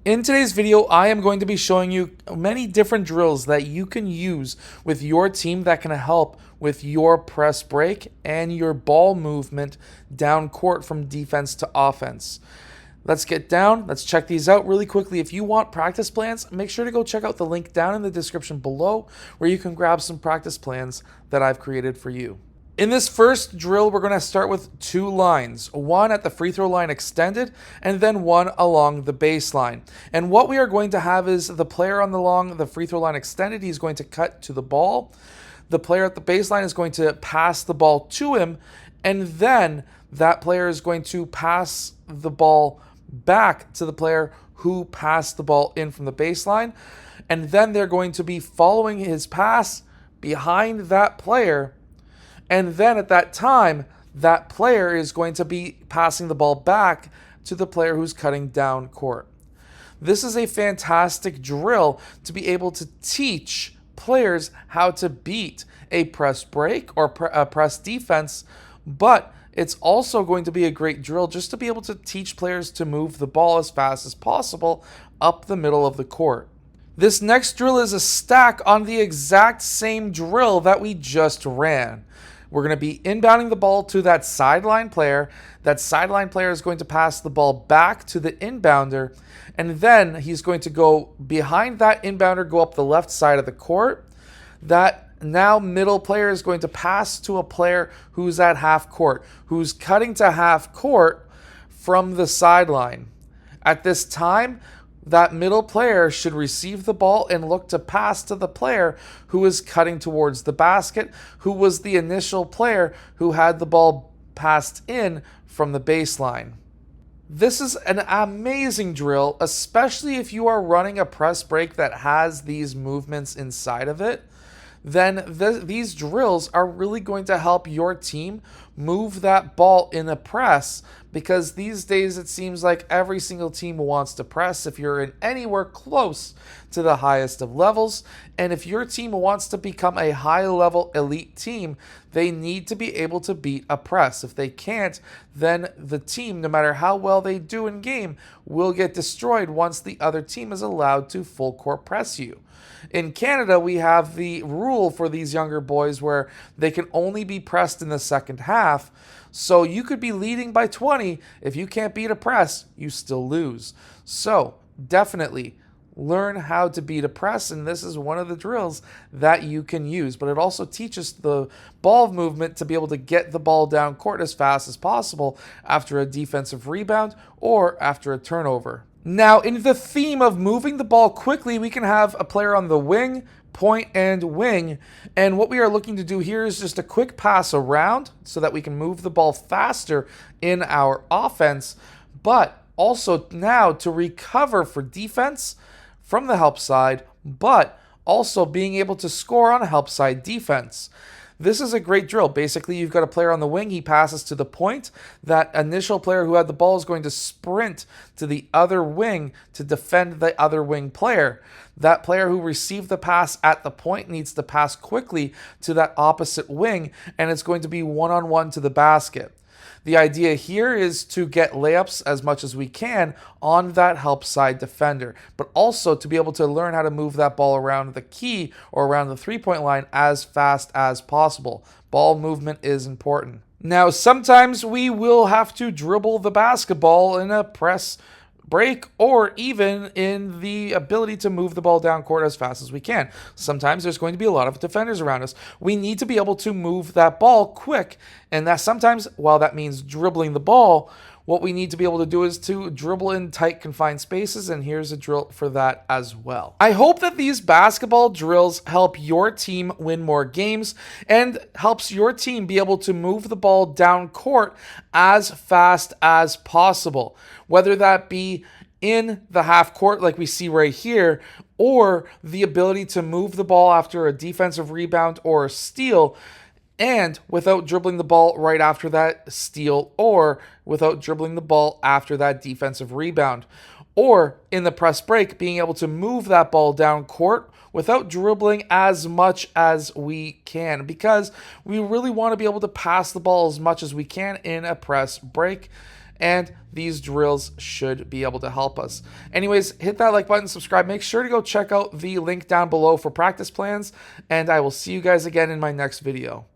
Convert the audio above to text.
In today's video, I am going to be showing you many different drills that you can use with your team that can help with your press break and your ball movement down court from defense to offense. Let's get down. Let's check these out really quickly. If you want practice plans, make sure to go check out the link down in the description below where you can grab some practice plans that I've created for you. In this first drill, we're going to start with two lines, one at the free throw line extended and then one along the baseline. And what we are going to have is the player along the free throw line extended, he's going to cut to the ball. The player at the baseline is going to pass the ball to him, and then that player is going to pass the ball back to the player who passed the ball in from the baseline. And then they're going to be following his pass behind that player. And then at that time, that player is going to be passing the ball back to the player who's cutting down court. This is a fantastic drill to be able to teach players how to beat a press break or a press defense, but it's also going to be a great drill just to be able to teach players to move the ball as fast as possible up the middle of the court. This next drill is a stack on the exact same drill that we just ran. We're going to be inbounding the ball to that sideline player. That sideline player is going to pass the ball back to the inbounder, and then he's going to go behind that inbounder, go up the left side of the court. That now middle player is going to pass to a player who's at half court, who's cutting to half court from the sideline. At this time, that middle player should receive the ball and look to pass to the player who is cutting towards the basket, who was the initial player who had the ball passed in from the baseline. This is an amazing drill, especially if you are running a press break that has these movements inside of it. Then these drills are really going to help your team move that ball in a press, because these days it seems like every single team wants to press if you're in anywhere close to the highest of levels. And if your team wants to become a high-level elite team, they need to be able to beat a press. If they can't, then the team, no matter how well they do in game, will get destroyed once the other team is allowed to full court press you. In Canada, we have the rule for these younger boys where they can only be pressed in the second half. So you could be leading by 20. If you can't beat a press, you still lose. So definitely learn how to beat a press, and this is one of the drills that you can use. But it also teaches the ball movement to be able to get the ball down court as fast as possible after a defensive rebound or after a turnover. Now, in the theme of moving the ball quickly, we can have a player on the wing, point, and wing. And what we are looking to do here is just a quick pass around so that we can move the ball faster in our offense, but also now to recover for defense from the help side, but also being able to score on a help side defense. This is a great drill. Basically, you've got a player on the wing. He passes to the point. That initial player who had the ball is going to sprint to the other wing to defend the other wing player. That player who received the pass at the point needs to pass quickly to that opposite wing, and it's going to be one-on-one to the basket. The idea here is to get layups as much as we can on that help side defender, but also to be able to learn how to move that ball around the key or around the three-point line as fast as possible. Ball movement is important. Now, sometimes we will have to dribble the basketball in a press break, or even in the ability to move the ball down court as fast as we can. Sometimes there's going to be a lot of defenders around us. We need to be able to move that ball quick, and that sometimes, while that means dribbling the ball, what we need to be able to do is to dribble in tight confined spaces, and here's a drill for that as well. I hope that these basketball drills help your team win more games and helps your team be able to move the ball down court as fast as possible, whether that be in the half court like we see right here, or the ability to move the ball after a defensive rebound or a steal, and without dribbling the ball right after that steal, or without dribbling the ball after that defensive rebound. Or in the press break, being able to move that ball down court without dribbling as much as we can, because we really want to be able to pass the ball as much as we can in a press break. and these drills should be able to help us. Anyways, hit that like button, subscribe. Make sure to go check out the link down below for practice plans, and I will see you guys again in my next video.